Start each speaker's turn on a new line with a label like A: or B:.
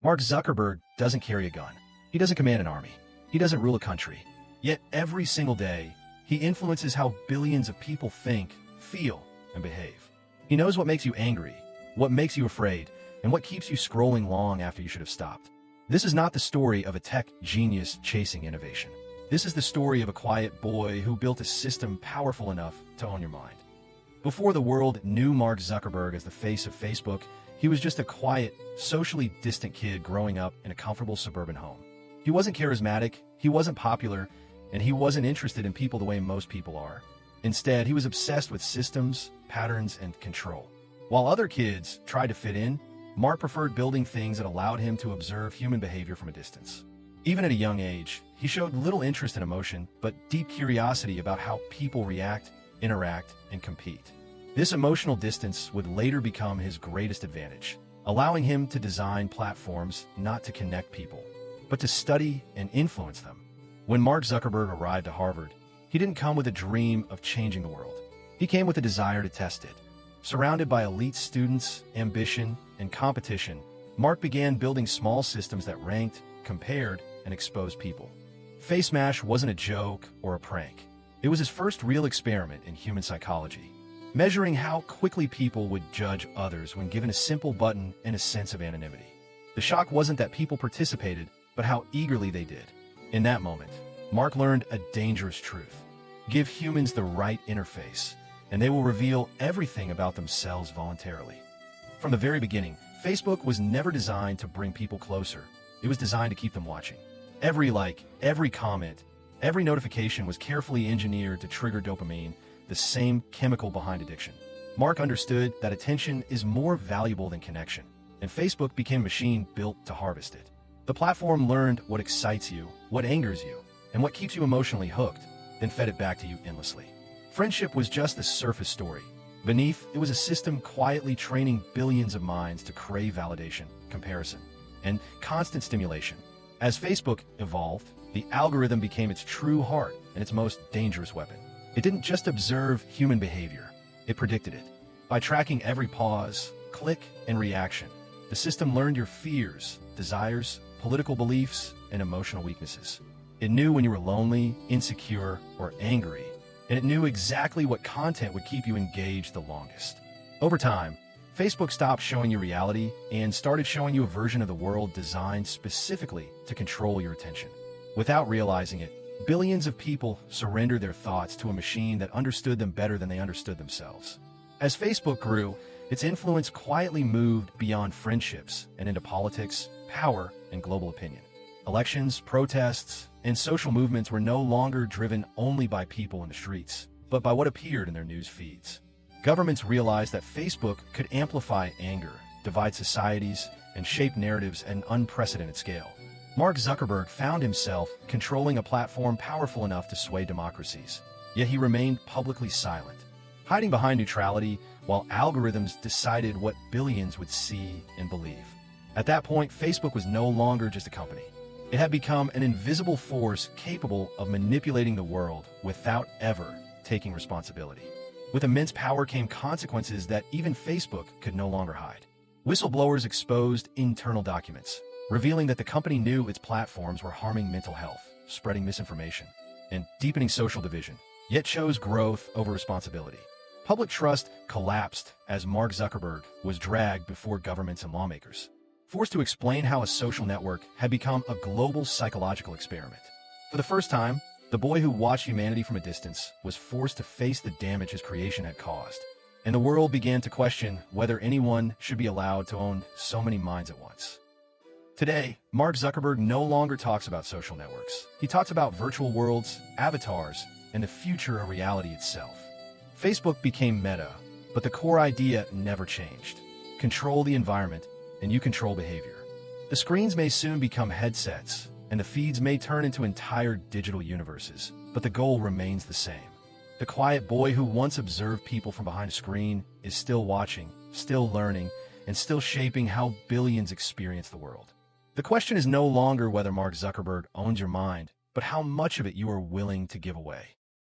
A: Mark Zuckerberg doesn't carry a gun. He doesn't command an army. He doesn't rule a country. Yet every single day, he influences how billions of people think, feel, and behave. He knows what makes you angry, what makes you afraid, and what keeps you scrolling long after you should have stopped. This is not the story of a tech genius chasing innovation. This is the story of a quiet boy who built a system powerful enough to own your mind. Before the world knew Mark Zuckerberg as the face of Facebook, he was just a quiet, socially distant kid growing up in a comfortable suburban home. He wasn't charismatic, he wasn't popular, and he wasn't interested in people the way most people are. Instead, he was obsessed with systems, patterns, and control. While other kids tried to fit in, Mark preferred building things that allowed him to observe human behavior from a distance. Even at a young age, he showed little interest in emotion, but deep curiosity about how people react, interact, and compete. This emotional distance would later become his greatest advantage, allowing him to design platforms not to connect people, but to study and influence them. When Mark Zuckerberg arrived at Harvard, he didn't come with a dream of changing the world. He came with a desire to test it. Surrounded by elite students, ambition, and competition, Mark began building small systems that ranked, compared, and exposed people. Face Mash wasn't a joke or a prank. It was his first real experiment in human psychology, measuring how quickly people would judge others when given a simple button and a sense of anonymity. The shock wasn't that people participated, but how eagerly they did. In that moment, Mark learned a dangerous truth. Give humans the right interface, and they will reveal everything about themselves voluntarily. From the very beginning, Facebook was never designed to bring people closer. It was designed to keep them watching. Every like, every comment, every notification was carefully engineered to trigger dopamine, the same chemical behind addiction. Mark understood that attention is more valuable than connection, and Facebook became a machine built to harvest it. The platform learned what excites you, what angers you, and what keeps you emotionally hooked, then fed it back to you endlessly. Friendship was just the surface story. Beneath, it was a system quietly training billions of minds to crave validation, comparison, and constant stimulation. As Facebook evolved, the algorithm became its true heart and its most dangerous weapon. It didn't just observe human behavior, it predicted it. By tracking every pause, click, and reaction, the system learned your fears, desires, political beliefs, and emotional weaknesses. It knew when you were lonely, insecure, or angry, and it knew exactly what content would keep you engaged the longest. Over time, Facebook stopped showing you reality and started showing you a version of the world designed specifically to control your attention. Without realizing it, billions of people surrendered their thoughts to a machine that understood them better than they understood themselves. As Facebook grew, its influence quietly moved beyond friendships and into politics, power, and global opinion. Elections, protests, and social movements were no longer driven only by people in the streets, but by what appeared in their news feeds. Governments realized that Facebook could amplify anger, divide societies, and shape narratives at an unprecedented scale. Mark Zuckerberg found himself controlling a platform powerful enough to sway democracies, yet he remained publicly silent, hiding behind neutrality while algorithms decided what billions would see and believe. At that point, Facebook was no longer just a company. It had become an invisible force capable of manipulating the world without ever taking responsibility. With immense power came consequences that even Facebook could no longer hide. Whistleblowers exposed internal documents, revealing that the company knew its platforms were harming mental health, spreading misinformation, and deepening social division, yet chose growth over responsibility. Public trust collapsed as Mark Zuckerberg was dragged before governments and lawmakers, forced to explain how a social network had become a global psychological experiment. For the first time, the boy who watched humanity from a distance was forced to face the damage his creation had caused, and the world began to question whether anyone should be allowed to own so many minds at once. Today, Mark Zuckerberg no longer talks about social networks. He talks about virtual worlds, avatars, and the future of reality itself. Facebook became Meta, but the core idea never changed. Control the environment, and you control behavior. The screens may soon become headsets, and the feeds may turn into entire digital universes, but the goal remains the same. The quiet boy who once observed people from behind a screen is still watching, still learning, and still shaping how billions experience the world. The question is no longer whether Mark Zuckerberg owns your mind, but how much of it you are willing to give away.